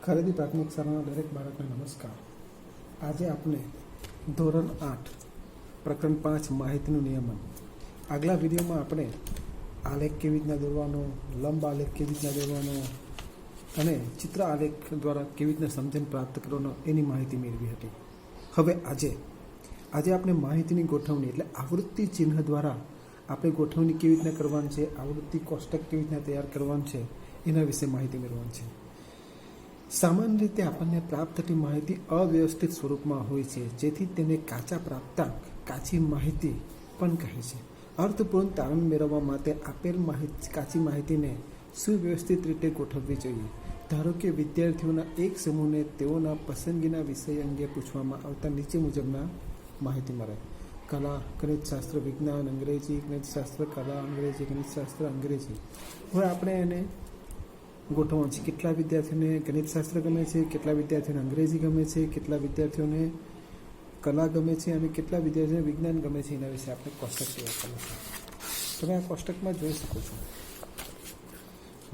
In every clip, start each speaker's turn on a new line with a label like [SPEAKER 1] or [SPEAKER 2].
[SPEAKER 1] ખરીદી પ્રાથમિક શાળાના દરેક બાળકને નમસ્કાર. આજે આપણે ધોરણ 8 પ્રકરણ 5 માહિતીનું નિયમન. આગલા વિડીયોમાં આપણે આલેખ કેવી રીતના દોરવાનો, લંબ આલેખ કેવી રીતના દોરવાનો અને ચિત્ર આલેખ દ્વારા કેવી રીતના સમજણ પ્રાપ્ત કરવાનો એની માહિતી મેળવી હતી. હવે આજે આપણે માહિતીની ગોઠવણી એટલે આવૃત્તિ ચિહ્ન દ્વારા આપણે ગોઠવણી કેવી રીતના કરવાની છે, આવૃત્તિ કોષ્ટક કેવી રીતના તૈયાર કરવાનું છે એના વિશે માહિતી મેળવવાની છે. સામાન્ય રીતે આપણને પ્રાપ્ત થતી માહિતી અવ્યવસ્થિત સ્વરૂપમાં હોય છે, જેથી તેને કાચા પ્રાપ્તાંક, કાચી માહિતી પણ કહે છે. અર્થપૂર્ણ તારણ મેળવવા માટે આપેલ કાચી માહિતીને સુવ્યવસ્થિત રીતે ગોઠવવી જોઈએ. ધારો કે વિદ્યાર્થીઓના એક સમૂહને તેઓના પસંદગીના વિષય અંગે પૂછવામાં આવતા નીચે મુજબના માહિતી મળે: કલા, ગણિતશાસ્ત્ર, વિજ્ઞાન, અંગ્રેજી, ગણિતશાસ્ત્ર, કલા, અંગ્રેજી, ગણિતશાસ્ત્ર, અંગ્રેજી. હવે આપણે એને ગોઠવવાનું છે. કેટલા વિદ્યાર્થીઓને ગણિતશાસ્ત્ર ગમે છે, કેટલા વિદ્યાર્થીઓને અંગ્રેજી ગમે છે, કેટલા વિદ્યાર્થીઓને કલા ગમે છે અને કેટલા વિદ્યાર્થીઓને વિજ્ઞાન ગમે છે, એના વિશે આપણે કોષ્ટક તૈયાર કરવું છે. તમે આ કોષ્ટકમાં જોઈ શકો છો.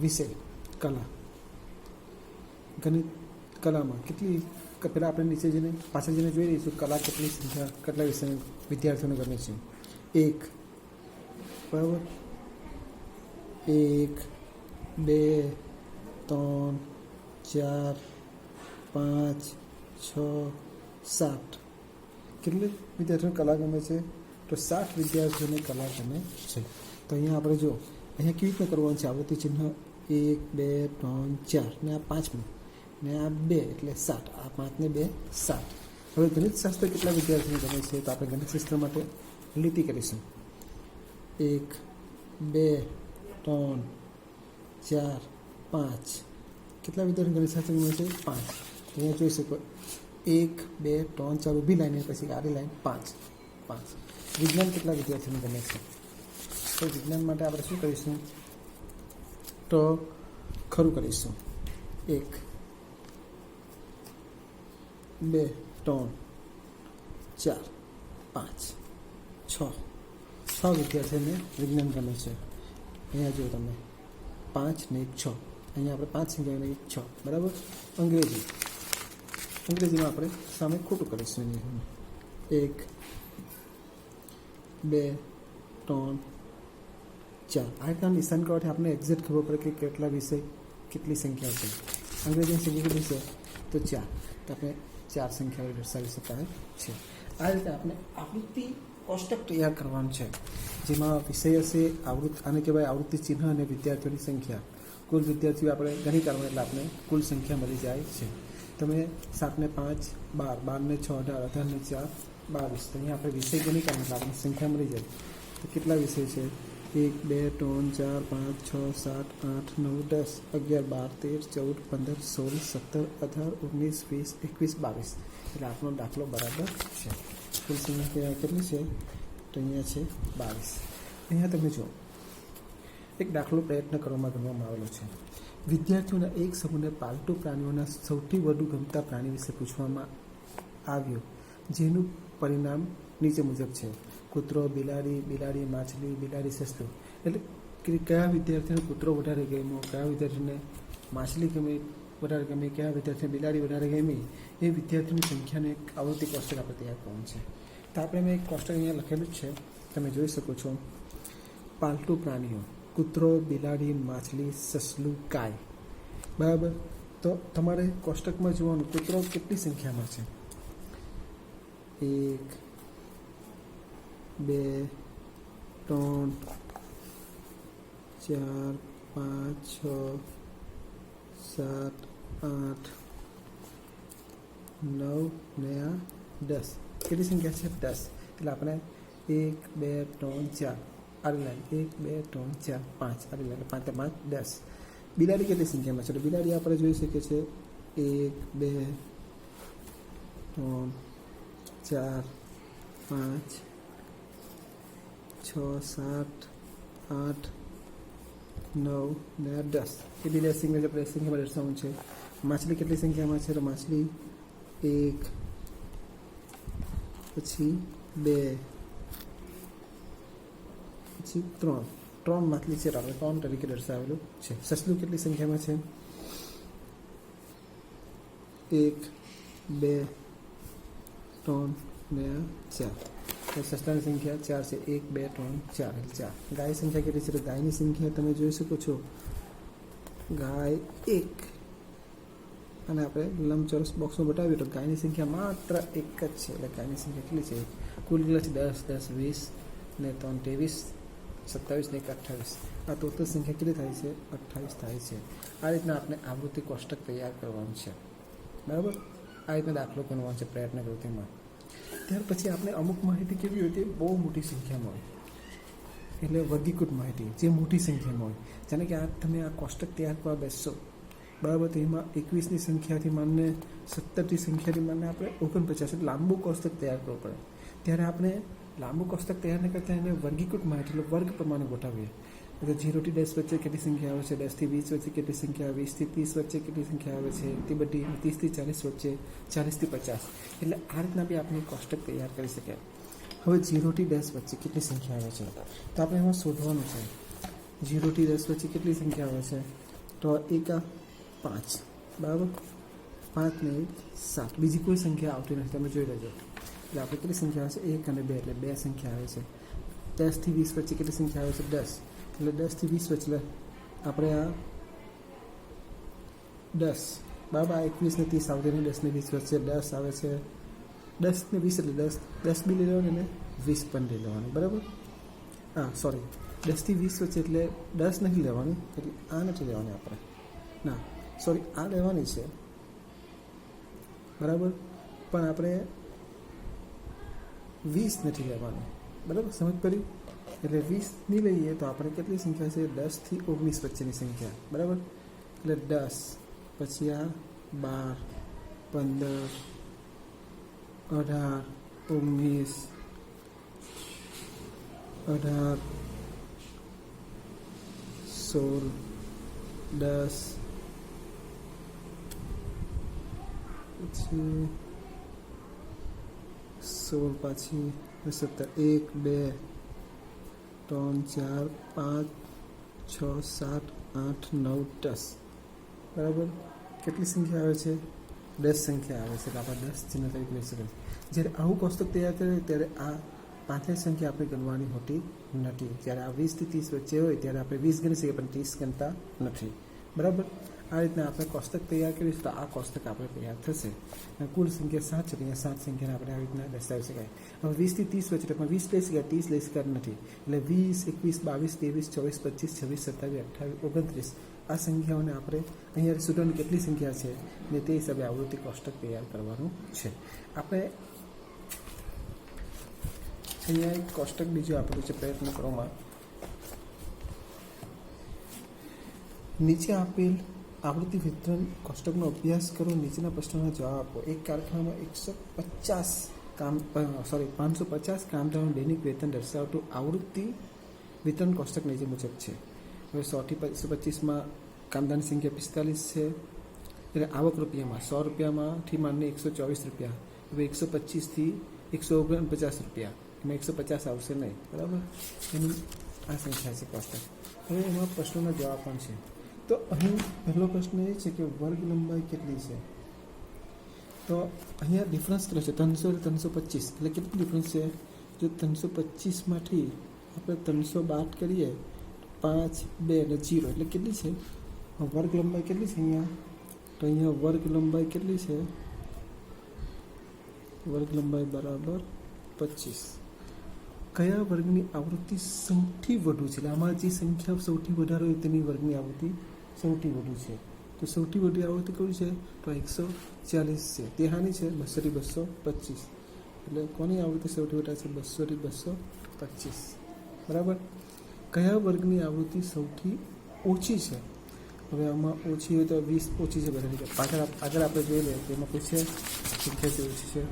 [SPEAKER 1] વિષય કલા, ગણિત કલામાં કેટલી, પહેલાં આપણે નીચે જઈને પાછળ જઈને જોઈ રહીશું કલા કેટલી સંખ્યા, કેટલા વિષય વિદ્યાર્થીઓને ગમે છે. 1 બરાબર, 1 2 3 4 5 6 7. કેટલી વિદ્યાર્થીઓને કલા ગમે છે? તો 7 વિદ્યાર્થીઓને કલા ગમે છે. તો અહીંયા આપણે જો અહીંયા કેવી રીતના કરવાનું છે આવૃત્તિ ચિહ્ન 1 2 3 4 ને આ 5મું ને આ 2 એટલે 7. આ 5 ને 2 7. હવે ગણિતશાસ્ત્ર કેટલા વિદ્યાર્થીઓને ગમે છે? તો આપણે ગણિતશાસ્ત્ર માટે લીટી કરીશું. 1 2 3 4 5. કેટલા વિદ્યાર્થીઓ ગણિતશાસ્ત્ર ગમે છે? 5. અહીંયા જોઈ શકો 1 2 3 4 ઊભી લાઈન પછી આડી લાઈન 5 5. વિજ્ઞાન કેટલા વિદ્યાર્થીઓને ગમે છે? તો વિજ્ઞાન માટે આપણે શું કરીશું? તો ખરું કરીશું. 1 2 3 4 5 6 વિદ્યાર્થીઓને વિજ્ઞાન ગમે છે. અહીંયા જુઓ તમે 5 ને 1 6. અહીંયા આપણે 5 સંખ્યાને 1 6. બરાબર. અંગ્રેજીમાં આપણે સામે ખોટું કરીશું. 1 2 3 4. આ રીતના નિશાન કરવાથી આપણે એક્ઝેક્ટ ખબર પડે કે કેટલા વિષય કેટલી સંખ્યા છે. અંગ્રેજીની સંખ્યા કેટલી છે? તો 4. તો આપણે 4 સંખ્યાઓ દર્શાવી શકાય છે. આ રીતે આપણે આવૃત્તિ કોષ્ટક તૈયાર કરવાનું છે, જેમાં વિષય હશે આને કહેવાય આવૃત્તિ ચિહ્ન અને વિદ્યાર્થીઓની સંખ્યા. કુલ વિદ્યાર્થીઓ આપણે ગણી કાઢવાનું એટલે આપણે કુલ સંખ્યા મળી જાય છે. તમે 7 ને 5 12, 12 ને 6 18, 18 ને 4 22. તો અહીંયા આપણે વિષય ગણી કાઢવાનું એટલે આપણે સંખ્યા મળી જાય. તો કેટલા વિષય છે? 1 2 3 4 5 6 7 8 9 10 11 12 13 14 15 16 17 18 19 20 21 22. એટલે આપણો દાખલો બરાબર છે. કુલ સંખ્યા કેટલી છે? તો અહીંયા છે 22. અહીંયા તમે જુઓ એક દાખલો પ્રયત્ન કરવામાં આવેલો છે. વિદ્યાર્થીઓના એક સમૂહને પાલતુ પ્રાણીઓના સૌથી વધુ ગમતા પ્રાણી વિશે પૂછવામાં આવ્યું, જેનું પરિણામ નીચે મુજબ છે: કૂતરો, બિલાડી, માછલી, બિલાડી, સસલું. એટલે કયા વિદ્યાર્થીને કૂતરો વધારે ગમ્યો, કયા વિદ્યાર્થીને માછલી વધારે ગમી, કયા વિદ્યાર્થીને બિલાડી વધારે ગમી, એ વિદ્યાર્થીની સંખ્યાને એક આવૃત્તિ કોષ્ટક આપણે તૈયાર કરવાનું છે. તો આપણે મેં એક કોષ્ટક અહીંયા લખેલું જ છે, તમે જોઈ શકો છો. પાલતુ પ્રાણીઓ: કૂતરો, બિલાડી, માછલી, સસલું, ગાય. બરાબર. તો તમારે કોષ્ટકમાં જોવાનું કૂતરો કેટલી સંખ્યામાં છે. 1 2 3 4 5 6 7 8 9 ને આ 10. કેટલી સંખ્યા છે? 10. એટલે આપણે 1 2 3 4 આડી લાઈન 1 2 3 4 5 આડી લાઈન 5 5 10. બિલાડી કેટલી સંખ્યામાં છે? તો બિલાડી આપણે જોઈ શકીએ છીએ 1 2 3 4 5 6 7 8 9 ને 10. એ બિલાડી સંખ્યામાં દર્શાવવાનું છે. માછલી કેટલી સંખ્યામાં છે? તો માછલી 1 પછી 2 પછી 3 માછલી છે, આપણે 3 તરીકે દર્શાવેલું છે. સસલું કેટલી સંખ્યામાં છે? 1 2 3 ને 4 તો સસ્તાની સંખ્યા 4 છે 1 2 3 4 એટલે 4 ગાય સંખ્યા કેટલી છે તો ગાયની સંખ્યા તમે જોઈ શકો છો ગાય 1 અને આપણે લંબચોરસ બોક્સમાં બતાવ્યું તો ગાયની સંખ્યા માત્ર 1 જ છે એટલે ગાયની સંખ્યા કેટલી છે કુલ કેટલા છે 10 10 20 ને 3 23 27 ને 28 આ ટોટલ સંખ્યા કેટલી થાય છે 28 થાય છે આ રીતના આપણે આવૃત્તિ કોષ્ટક તૈયાર કરવાનું છે બરાબર આ રીતના દાખલો ગણવાનો છે પ્રયત્ન કરો તેમાં ત્યાર પછી આપણે અમુક માહિતી કેવી હોય તે બહુ મોટી સંખ્યામાં હોય એટલે વર્ગીકૃત માહિતી જે મોટી સંખ્યામાં હોય જાણે કે આ તમે આ કોષ્ટક તૈયાર કરવા બેસશો બરાબર તો એમાં 21ની સંખ્યાથી માંડીને 17ની સંખ્યાથી માંડીને આપણે 49 એટલે લાંબુ કોષ્ટક તૈયાર કરવું પડે ત્યારે આપણે લાંબુ કોષ્ટક તૈયાર ન કરતાં એને વર્ગીકૃત માહિતી એટલે વર્ગ પ્રમાણે ગોઠવીએ એટલે 0 થી 10 વચ્ચે કેટલી સંખ્યા આવે છે 10 થી 20 વચ્ચે કેટલી સંખ્યા આવે 20 થી 30 વચ્ચે કેટલી સંખ્યા આવે છે તે બધી 30 થી 40 વચ્ચે 40 થી 50 એટલે આ રીતના બી આપણે કોષ્ટક તૈયાર કરી શકીએ હવે 0 થી 10 વચ્ચે કેટલી સંખ્યા આવે છે તો આપણે એમાં શોધવાનું છે 0 થી 10 વચ્ચે કેટલી સંખ્યા આવે છે તો 1 5 બરાબર 5 ને 7 બીજી કોઈ સંખ્યા આવતી નથી તમે જોઈ લેજો એટલે આપણે કેટલી સંખ્યા આવે છે 1 અને 2 એટલે 2 સંખ્યા આવે છે 10 થી 20 વચ્ચે કેટલી સંખ્યા આવે છે 10 એટલે 10 થી 20 વચ્ચે આપણે આ 10 બરાબર 21 ને 30 આવતી ને 10 ને 20 વચ્ચે 10 આવે છે 10 ને 20 એટલે 10 બી લઈ લેવાનું અને 20 પણ લઈ લેવાનું બરાબર હા સોરી 10 થી 20 વચ્ચે એટલે 10 નથી લેવાની એટલે આ નથી લેવાની આપણે ના સોરી આ લેવાની છે બરાબર પણ આપણે 20 નથી લેવાની બરાબર સમજ પડી એટલે 20 નહીં લઈએ તો આપણે કેટલી સંખ્યા છે 10 થી 19 વચ્ચેની સંખ્યા બરાબર એટલે 10 પછી આ 12 15 18 19 18 16 10 પછી 16 પાછી 17 1 2 3 4 5 6 7 8 9 10 બરાબર કેટલી સંખ્યા આવે છે 10 સંખ્યા આવે છે એટલે આપણે 10 ચિહ્ન તરીકે લઈ શકીએ જ્યારે આવું કોષ્ટક તૈયાર કરીએ ત્યારે આ પાંચની સંખ્યા આપણે ગણવાની હોતી નથી જ્યારે આ 20 થી 30 વચ્ચે હોય ત્યારે આપણે 20 ગણી શકીએ પણ 30 ગણતા નથી બરાબર આ રીતના આપણે કોષ્ટક તૈયાર કરીશું તો આ કોષ્ટક આપણે તૈયાર થશે અને કુલ સંખ્યા 7 છે અહીંયા 7 સંખ્યાને આપણે આ રીતના દર્શાવી શકાય હવે 20 થી 30 વચ્ચે પણ 20 લઈ શકાય 30 લઈ શકાય નથી એટલે 20 21 22 23 24 25 26 27 28 29 આ સંખ્યાઓને આપણે અહીંયા સ્ટુડન્ટ કેટલી સંખ્યા છે ને તે હિસાબે આવૃત્તિ કોષ્ટક તૈયાર કરવાનું છે આપણે અહીંયા એક કોષ્ટક બીજું આપેલું છે પ્રયત્ન કરવામાં નીચે આપેલ આવૃત્તિ વિતરણ કોષ્ટકનો અભ્યાસ કરો નીચેના પ્રશ્નોના જવાબ આપો એક કારખાનામાં 550 કામદારોનું દૈનિક વેતન દર્શાવતું આવૃત્તિ વિતરણ કોષ્ટક નીચે મુજબ છે હવે 100 થી 125માં કામદારની સંખ્યા 45 છે એટલે આવક રૂપિયામાં 100 રૂપિયામાંથી માંડીને 124 રૂપિયા હવે 125 થી 149 રૂપિયા એમાં 150 આવશે નહીં બરાબર એની આ સંખ્યા છે કોષ્ટક હવે એમાં પ્રશ્નોના જવાબ પણ છે તો અહીં પહેલો પ્રશ્ન એ છે કે વર્ગ લંબાઈ કેટલી છે તો અહીંયા ડિફરન્સ કેટલો છે 300 એટલે 325 એટલે કેટલું ડિફરન્સ છે જો 325માંથી આપણે 300 બાદ કરીએ 5 2 અને 0 એટલે કેટલી છે વર્ગ લંબાઈ કેટલી છે અહીંયા તો અહીંયા વર્ગ લંબાઈ કેટલી છે વર્ગ લંબાઈ બરાબર 25 કયા વર્ગની આવૃત્તિ સૌથી વધુ છે એટલે આમાં જે સંખ્યા સૌથી વધારે હોય તેની વર્ગની આવૃત્તિ સૌથી વધુ છે તો સૌથી વધુ આવૃત્તિ કઈ છે તો 140 છે તે હાની છે 200 થી 225 એટલે કોની આવૃત્તિ સૌથી વધારે છે 200 થી 225 બરાબર કયા વર્ગની આવૃત્તિ સૌથી ઓછી છે હવે આમાં ઓછી હોય તો 20 ઓછી છે બરાબર આગળ આપણે જોઈ લઈએ તેમાં કોઈ છે સંખ્યા જે ઓછી છે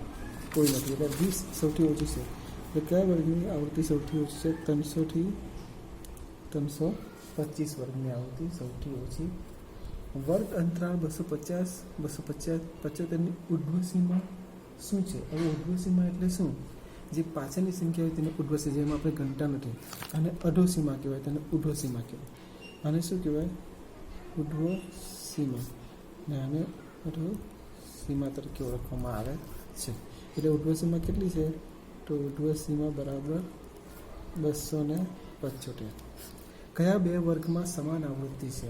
[SPEAKER 1] કોઈ નથી એટલે 20 સૌથી ઓછી છે એટલે કયા વર્ગની આવૃત્તિ સૌથી ઓછી છે 300 થી 325 વર્ગની આવૃત્તિ સૌથી ઓછી વર્ગ અંતરાળ 250 275ની ઉર્ધ્વ સીમા શું છે હવે ઉર્ધ્વ સીમા એટલે શું જે પાછળની સંખ્યા હોય તેને ઉર્ધ્વ સીમા જેમાં આપણે ગણતા નથી અને અધો સીમા કહેવાય તેને ઉર્ધ્વ સીમા કહેવાય આને શું કહેવાય ઉર્ધ્વ સીમા ને આને અધો સીમા તરીકે ઓળખવામાં આવે છે. એટલે ઉર્ધ્વ સીમા કેટલી છે? તો ઉર્ધ્વ સીમા બરાબર 275. કયા બે વર્ગમાં સમાન આવૃત્તિ છે?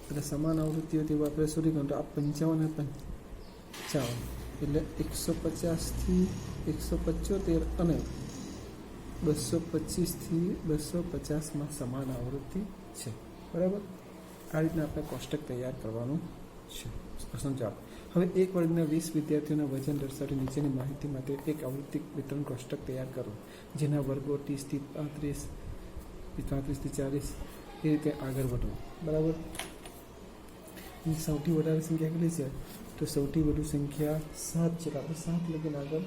[SPEAKER 1] એટલે સમાન આવૃત્તિઓ તેવું આપણે શોધી કાઢ્યું તો આ 55 અને 55 એટલે 150 થી 175 અને 225 થી 250 સમાન આવૃત્તિ છે. બરાબર. આ રીતના આપણે કોષ્ટક તૈયાર કરવાનું છે. પ્રશ્ન જવાબ. હવે એક વર્ગના 20 વિદ્યાર્થીઓના વજન દર્શાવતી નીચેની માહિતી માટે એક આવૃત્તિ વિતરણ કોષ્ટક તૈયાર કરો, જેના વર્ગો 30 થી 35, 35 થી 40 એ રીતે આગળ વધો. બરાબર. સૌથી વધારે સંખ્યા કેટલી છે? તો સૌથી વધુ સંખ્યા 7 છે. આપણે 7 લગીને આગળ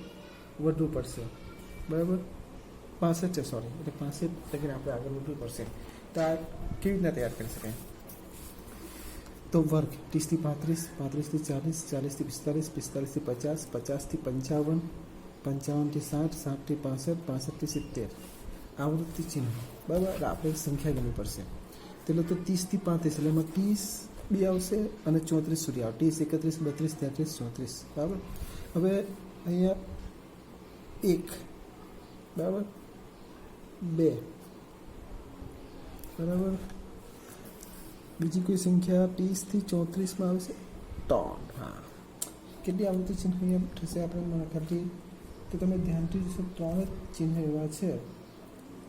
[SPEAKER 1] વધવું પડશે. બરાબર. 65 છે, સોરી, એટલે 65 લગીને આપણે આગળ વધવું પડશે. તો આ કેવી રીતના તૈયાર કરી શકાય? તો વર્ગ 30 થી 35, 35 થી 40, 40 થી 45, 45 થી 50, 50 થી 55, 55 થી 60, 60 થી 65, 65 થી 70. આવૃત્તિ ચિહ્ન. બરાબર. એટલે આપણે સંખ્યા ગણવી પડશે. એટલે તો 30 થી 35 એટલે એમાં 30 બી આવશે અને 34 સુધી આવે. 30, 31, 32, 33, 34. બરાબર. હવે અહીંયા 1, બરાબર, 2, બરાબર. બીજી કોઈ સંખ્યા 30 થી 34માં આવશે 3. હા, કેટલી આવૃત્તિ ચિહ્ન અહીંયા થશે આપણે મને ખાલી તો તમે ધ્યાનથી જોશો 3 જ ચિહ્ન એવા છે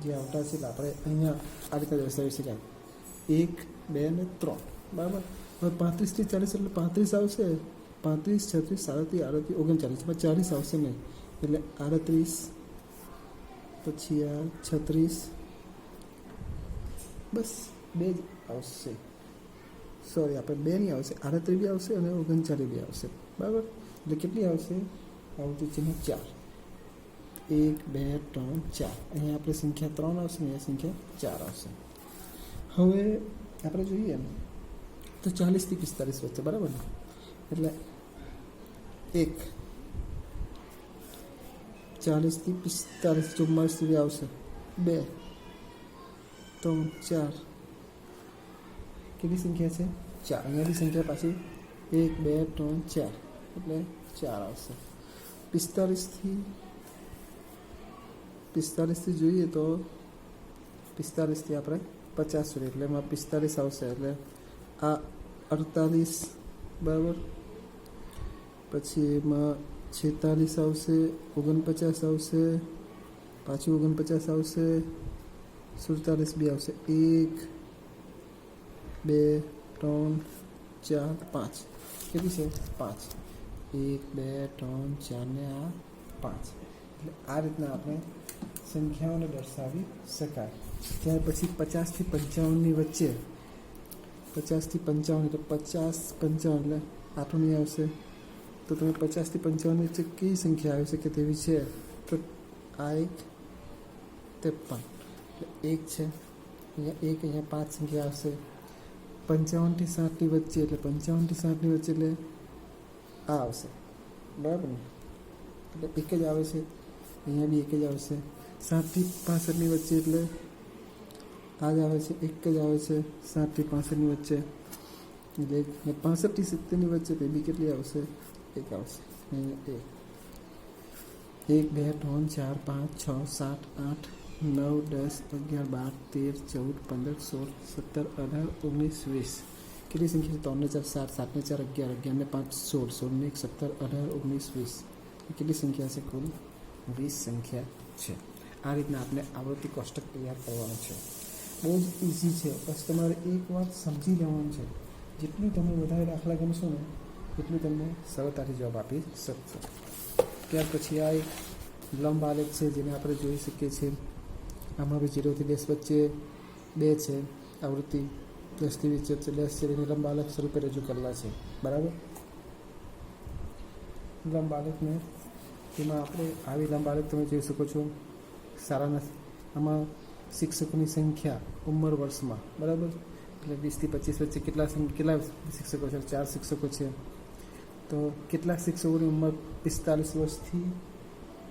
[SPEAKER 1] જે આવતા છે. એટલે આપણે અહીંયા આ રીતે દર્શાવી શકાય 1, 2 અને 3. બરાબર. હવે 35 થી 40 એટલે 35 આવશે, 35, 36, 37, 38, 39, 40 આવશે નહીં. એટલે 38, પછી આ 36, બસ 2 જ આવશે. સોરી, આપણે 2 નહીં આવશે, 38 બી આવશે અને 39 બી આવશે. બરાબર. એટલે કેટલી આવશે? આવૃત્તિ ચિહ્ન 4. 1, 2, 3, 4. અહીંયા આપણે સંખ્યા 3 આવશે ને અહીંયા સંખ્યા 4 આવશે. હવે આપણે જોઈએ તો 40 થી 45 વચ્ચે. બરાબર ને? એટલે 1, 40 થી 45, 44 સુધી આવશે. 2, 3, 4. કેટલી સંખ્યા છે? 4. અહીંયાની સંખ્યા પાછી 1, 2, 3, 4 એટલે 4 આવશે. 45 થી જોઈએ તો 45 થી આપણે 50 સુધી એટલે એમાં 45 આવશે. એટલે આ 48, બરાબર. પછી એમાં 46 આવશે, 49 આવશે, પાછી 49 આવશે, 47 બી આવશે. 1, 2, 3, 4, 5. કેટલી છે? 5. 1, 2, 3, 4 ને આ 5. એટલે આ રીતના આપણે સંખ્યાઓને દર્શાવી શકાય. ત્યાર પછી 50 થી 55ની વચ્ચે, 50 થી 55 એટલે 50, 55 એટલે આટલું નહીં આવશે. તો તમે 50 થી 55 વચ્ચે કઈ સંખ્યા આવી શકે તેવી છે? તો આ 1, 53 એટલે 1 છે. અહીંયા 1, અહીંયા 5 સંખ્યા આવશે. 55 થી 60ની વચ્ચે એટલે 55 થી 60ની વચ્ચે એટલે આ આવશે. બરાબર ને? એટલે 1 જ આવે છે. અહીંયા બી 1 જ આવશે. 60 થી 65ની વચ્ચે એટલે આ જ આવે છે, 1 જ આવે છે. 60 થી 65ની વચ્ચે એટલે 65 થી 70ની વચ્ચે તે બી કેટલી આવશે? 1 આવશે. અહીંયા 1, 2, 3, 4, 5, 6, 7, 8, 9, 10, 11, 12, 13, 14, 15, 16, 17, 18, 19, 20. કેટલી સંખ્યા? 3 ને 4, 7, 7 ને 4, 11, 11 ને 5, 16, 16 ને 1, 17, 18, 19, 20. કેટલી સંખ્યા છે? કુલ 20 સંખ્યા છે. આ રીતના આપણે આવૃત્તિ કોષ્ટક તૈયાર કરવાનું છે. બહુ જ ઇઝી છે. બસ તમારે એક વાત સમજી લેવાનું છે. જેટલું તમે વધારે દાખલા ગણશો ને એટલું તમને સરળતાથી જવાબ આપી શકશો. ત્યાર પછી આ એક લંબ આલેખ છે જેને આપણે જોઈ શકીએ છીએ. આમાં બી 0 થી 10 વચ્ચે 2 છે આવૃત્તિ, 10 થી 20 વચ્ચે 10 છે. એને લંબ આલેખ સ્વરૂપે રજૂ કરેલા છે. બરાબર. લંબ આલેખને તેમાં આપણે આવી લંબ આલેખ તમે જોઈ શકો છો. સારા નથી. આમાં શિક્ષકોની સંખ્યા ઉંમર વર્ષમાં, બરાબર, એટલે 20 થી 25 વચ્ચે કેટલા શિક્ષકો છે? 4 શિક્ષકો છે. તો કેટલાક શિક્ષકોની ઉંમર 45 વર્ષથી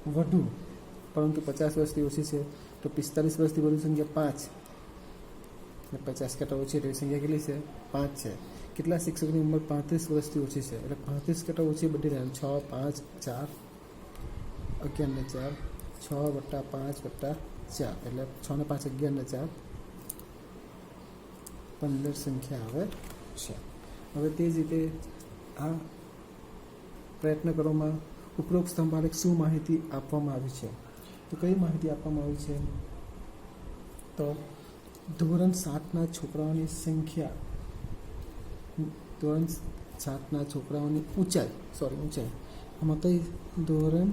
[SPEAKER 1] વધુ પરંતુ 50 વર્ષથી ઓછી છે. તો 45 વર્ષથી વધુ સંખ્યા 5 અને 50 કરતાં ઓછી એટલે સંખ્યા કેટલી છે? 5 છે. કેટલા શિક્ષકની ઉંમર 35 વર્ષથી ઓછી છે, એટલે 35 કરતાં ઓછી બધી રહે 6, 5, 4, 11 ને 4, 6 વત્તા 5 વત્તા 4, એટલે 6 ને 5 11 ને 4 15 સંખ્યા આવે છે. હવે તે જ રીતે આ પ્રયત્ન કરવામાં ઉપરોક્ત સ્તંભ આલેખ શું માહિતી આપવામાં આવી છે? તો કઈ માહિતી આપવામાં આવી છે? તો ધોરણ 7ના છોકરાઓની સંખ્યા, ધોરણ 7ના છોકરાઓની ઊંચાઈ આમાં કઈ ધોરણ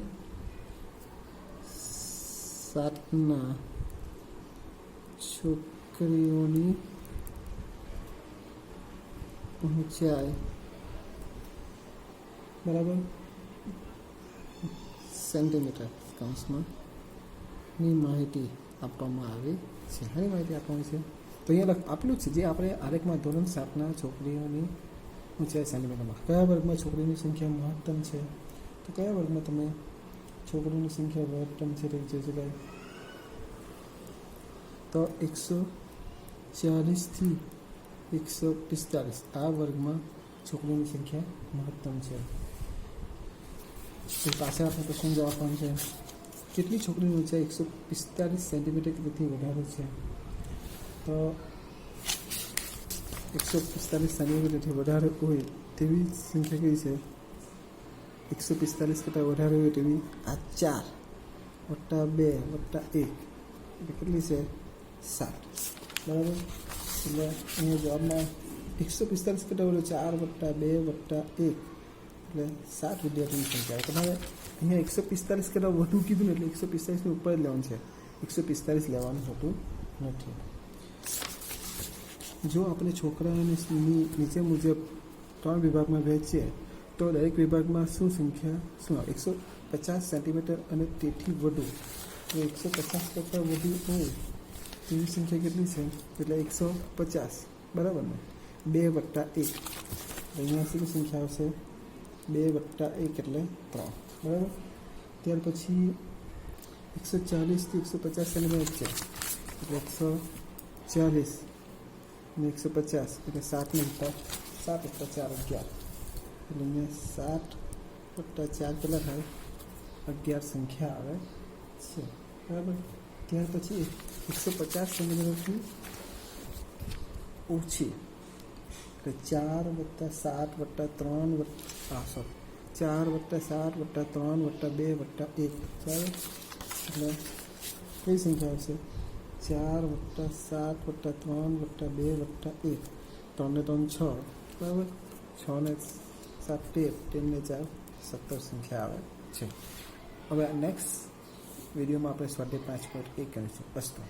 [SPEAKER 1] 7ના છોકરીઓની ઊંચાઈ બરાબર સેન્ટીમીટર કૌંસમાં ની માહિતી આપવામાં આવી છે. હવે માહિતી આપવાની છે તો અહીંયા આપેલું છે જે આપણે આલેખમાં ધોરણ 7ના છોકરીઓની ઊંચાઈ સેન્ટીમીટરમાં, કયા વર્ગમાં છોકરીની સંખ્યા મહત્તમ છે, તો કયા વર્ગમાં તમે છોકરીની સંખ્યા મહત્તમ છે તે જોઈ શકાય. તો 140 થી 145 આ વર્ગમાં છોકરીની સંખ્યા મહત્તમ છે. તો પાછળ આપણે પ્રશ્ન જવાબ આપવાનો છે. કેટલી છોકરીની ઊંચાઈ 145 સેન્ટીમીટર કરતી વધારે છે? તો 145 સેન્ટીમીટરથી વધારે હોય તેવી સંખ્યા કઈ છે? 145 કરતાં વધારે હોય તેવી આ 4 વત્તા 2 વત્તા 1 એટલે કેટલી છે? 7. બરાબર. એટલે અહીંયા જવાબમાં 145 કરતાં વધારે 4 વત્તા 2 વત્તા 1 એટલે 7 વિદ્યાર્થીની સંખ્યા. તમારે અહીંયા 145 કરતાં વધુ કીધું ને એટલે 145ની ઉપર જ લેવાનું છે, 145 લેવાનું હોતું નથી. જો આપણે છોકરાઓની નીચે મુજબ 3 વિભાગમાં વહેંચીએ તો દરેક વિભાગમાં શું સંખ્યા શું આવે? 150 સેન્ટીમીટર અને તેથી વધુ. તો 150 કરતાં વધુ હોય તેવી સંખ્યા કેટલી છે? એટલે 150. બરાબર ને? 2 વત્તા 1 અહીંયા શું સંખ્યા આવશે? 2 વત્તા 1 એટલે 3. બરાબર. ત્યાર પછી 140 થી 150 સેન્ટીમીટર છે એટલે 140 અને 150 એટલે 7 ને વત્તા 7 વત્તા 4 11 એટલે અહીંયા 7 વત્તા 4 કેટલા થાય? 11 સંખ્યા આવે છે. બરાબર. ત્યાર પછી 150 સેન્ટીમીટરથી ઓછી એટલે 4 વત્તા 7 વત્તા 3 વત્તા 4 વત્તા 7 વત્તા 3 વત્તા 2 વત્તા 1. બરાબર. એટલે કઈ સંખ્યા આવશે? 4 વત્તા 7 વત્તા 3 વત્તા 2 વત્તા 1. 3 ને 3 6. બરાબર. 6 ને 7 13, 13 ને 4 17 સંખ્યા આવે છે. હવે નેક્સ્ટ વિડીયોમાં આપણે સ્વાધ્યાય 5.1 કરીશું. અસ્તુ.